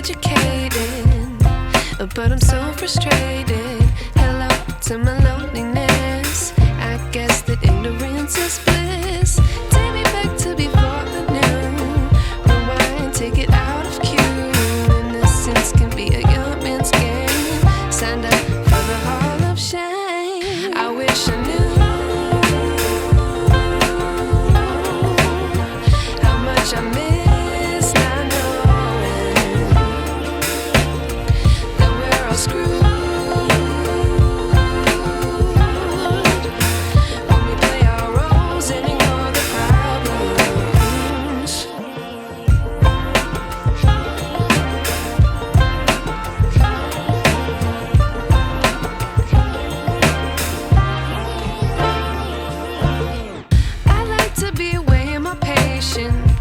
educated, but I'm so frustrated. Hello to my loneliness. I guess that ignorance is bliss. Take me back to before I knew. Rewind, take it out of cue. Innocence can be a young man's game. Signed up for the hall of shame. I wish I knew how much I miss not knowing that we're all screwed.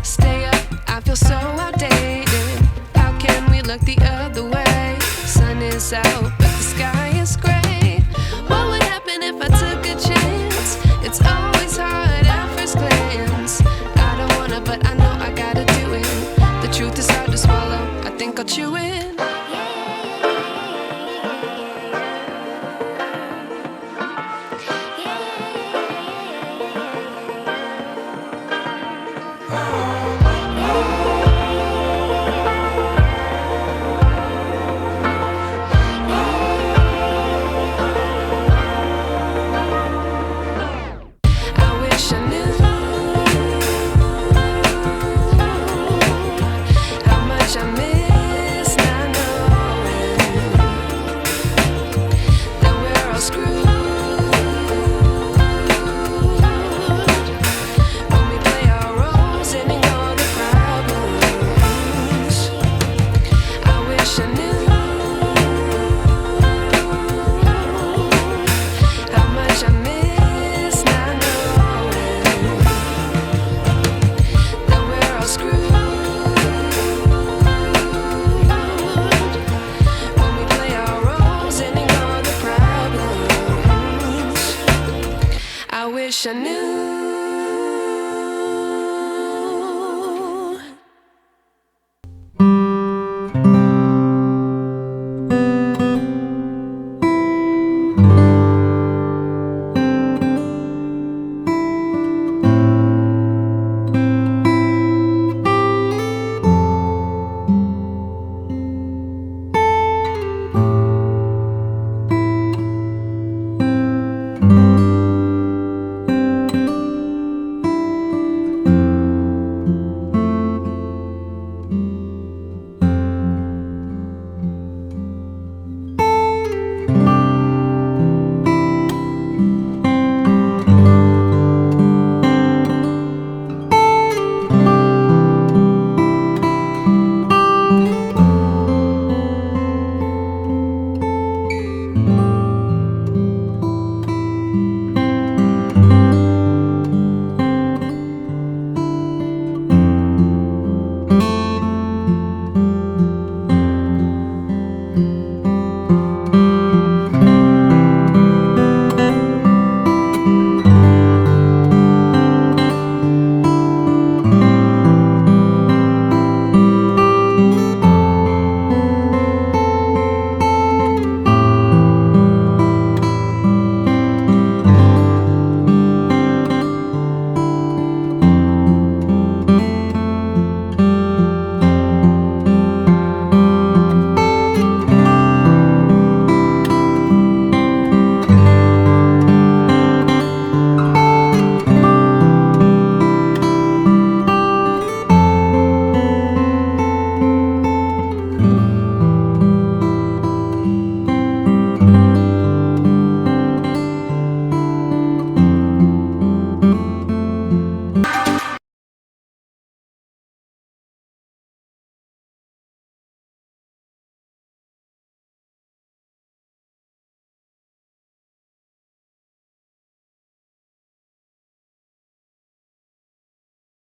Stay up, I feel so outdated. How can we look the other way? Sun is out, but the sky is gray. What would happen if I took a chance? It's always hard at first glance. I don't wanna, but I know I gotta do it. The truth is hard to swallow, I think I'll chew it.